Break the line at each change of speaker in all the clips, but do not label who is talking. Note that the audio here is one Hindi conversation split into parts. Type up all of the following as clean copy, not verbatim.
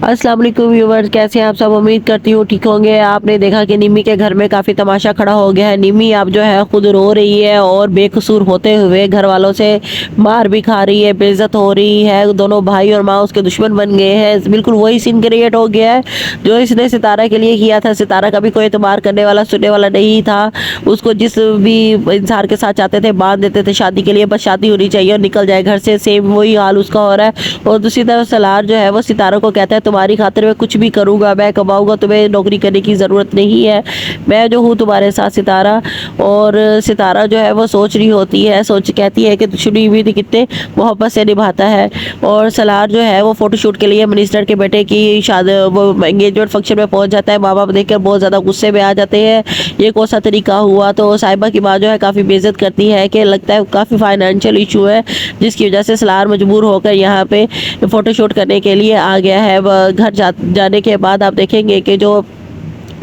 अस्सलाम वालेकुम व्यूअर्स, कैसे हैं आप सब। उम्मीद करती हूँ ठीक होंगे। आपने देखा कि निम्मी के घर में काफ़ी तमाशा खड़ा हो गया है। निम्मी अब जो है खुद रो रही है और बेकसूर होते हुए घर वालों से मार भी खा रही है, बेइज्जत हो रही है। दोनों भाई और माँ उसके दुश्मन बन गए हैं। बिल्कुल वही सीन क्रिएट हो गया है जो इसने सितारा के लिए किया था। सितारा कभी कोई एतबार करने वाला सुनने वाला नहीं था। उसको जिस भी इंसान के साथ चाहते थे बांध देते थे शादी के लिए, बस शादी होनी चाहिए और निकल जाए घर से। सेम वही हाल उसका हो रहा है। और दूसरी तरफ सलार जो है वो सितारा को कहता है तुम्हारी खातिर मैं कुछ भी करूंगा, मैं कमाऊंगा, तुम्हें नौकरी करने की ज़रूरत नहीं है, मैं जो हूँ तुम्हारे साथ सितारा। और सितारा जो है वो सोच रही होती है, सोच कहती है कि दुश्मनी भी कितने मोहब्बत से निभाता है। और सलार जो है वो फोटोशूट के लिए मिनिस्टर के बेटे की शादी वो एंगेजमेंट फंक्शन में पहुंच जाता है। माँ बाप देखकर बहुत ज़्यादा गुस्से में आ जाते हैं, ये कौन सा तरीका हुआ। तो साहिबा की माँ जो है काफ़ी बेइज्जत करती है कि लगता है काफ़ी फाइनेंशियल इशू है जिसकी वजह से सलार मजबूर होकर यहाँ पे फोटोशूट करने के लिए आ गया है। घर जाने के बाद आप देखेंगे कि जो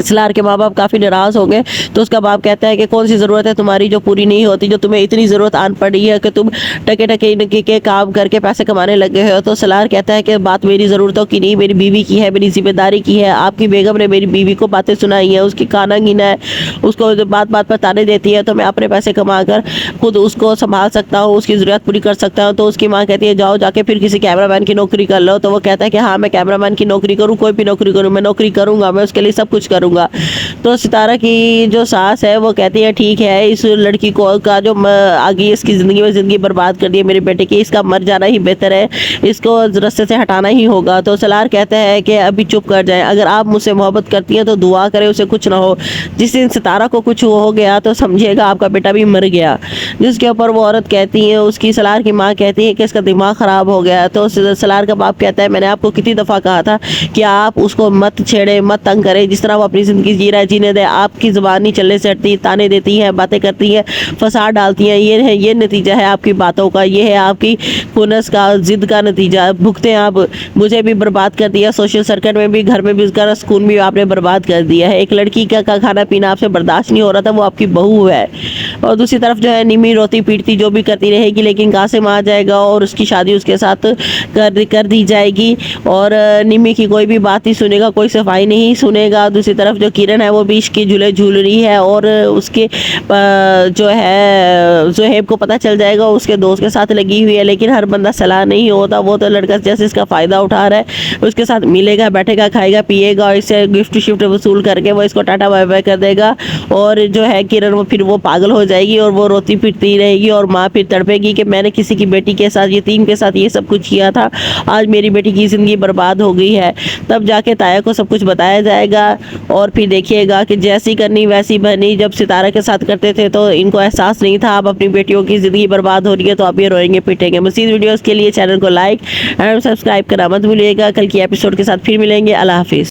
सलार के माँ बाप काफ़ी नाराज़ हो गए। तो उसका बाप कहता है कि कौन सी ज़रूरत है तुम्हारी जो पूरी नहीं होती, जो तुम्हें इतनी ज़रूरत आन पड़ी है कि तुम टके टके के काम करके पैसे कमाने लगे हो। तो सलार कहता है कि बात मेरी ज़रूरतों की नहीं, मेरी बीवी की है, मेरी जिम्मेदारी की है। आपकी बेगम ने मेरी बीवी को बातें सुनाई हैं, उसकी खाना गीना है, उसको बात बात पर ताने देती है। तो मैं अपने पैसे कमा कर खुद उसको संभाल सकता हूँ, उसकी ज़रूरत पूरी कर सकता हूँ। तो उसकी माँ कहती है जाओ जाके फिर किसी कैमरामैन की नौकरी कर लो। तो वो कहता है कि हाँ मैं कैमरामैन की नौकरी करूँ, कोई भी नौकरी करूँ, मैं नौकरी करूँगा, मैं उसके लिए सब कुछ करूँगा। तो सितारा की जो सास है वो कहती है ठीक है, इस लड़की को का जो आगे इसकी ज़िंदगी में ज़िंदगी बर्बाद कर दी है मेरे बेटे की, इसका मर जाना ही बेहतर है, इसको रास्ते से हटाना ही होगा। तो सलार कहता है कि अभी चुप कर जाए, अगर आप मुझसे मोहब्बत करती हैं तो दुआ करें उसे कुछ ना हो। जिस दिन सितारा को कुछ हो गया तो समझिएगा आपका बेटा भी मर गया। जिसके ऊपर वो औरत कहती है, उसकी सलार की माँ कहती है कि इसका दिमाग ख़राब हो गया। तो सलार का बाप कहता है मैंने आपको कितनी दफ़ा कहा था कि आप उसको मत छेड़े, मत तंग करें, जिस तरह वो अपनी ज़िंदगी जी रहा है जीने दे। आपकी ज़ुबान नहीं चलने से हटती, ताने देती है, बातें करती है, फसाद डालती हैं। ये है, ये नतीजा है आपकी बातों का, ये है आपकी खुनस का, जिद का नतीजा। भुगते आप, मुझे भी बर्बाद कर दिया, सोशल सर्कल में भी, घर में भी, उसका सुकून भी आपने बर्बाद कर दिया है। एक लड़की का खाना पीना आपसे बर्दाश्त नहीं हो रहा था, वो आपकी बहू है। और दूसरी तरफ जो है निमी रोती पीटती जो भी करती रहेगी, लेकिन कासिम आ जाएगा और उसकी शादी उसके साथ कर दी जाएगी। और निमी की कोई भी बात नहीं सुनेगा, कोई सफाई नहीं सुनेगा। दूसरी तरफ जो किरण है वो भी इसके झूले झूल रही है और उसके जो है ज़ुहैब को पता चल जाएगा उसके दोस्त के साथ लगी हुई है। लेकिन हर बंदा सलाह नहीं होता, वो तो लड़का जैसे इसका फ़ायदा उठा रहा है, उसके साथ मिलेगा, बैठेगा, खाएगा, पिएगा और इससे गिफ्ट शिफ्ट वसूल करके वो इसको टाटा बाय बाय कर देगा। और जो है किरण वो फिर वो पागल हो जाएगी और वो रोती फिरती रहेगी और माँ फिर तड़पेगी कि मैंने किसी की बेटी के साथ, यतीम के साथ ये सब कुछ किया था, आज मेरी बेटी की ज़िंदगी बर्बाद हो गई है। तब जाके ताया को सब कुछ बताया जाएगा और फिर देखिएगा कि जैसी करनी वैसी बनी। जब सितारा के साथ करते थे तो इनको एहसास नहीं था, अब अपनी बेटियों की ज़िंदगी बर्बाद हो रही है तो अब ये रोएंगे पिटेंगे। मज़ीद वीडियोज़ के लिए चैनल को लाइक एंड सब्सक्राइब करना मत भूलिएगा। कल की एपिसोड के साथ फिर मिलेंगे। अल्लाह हाफिज़।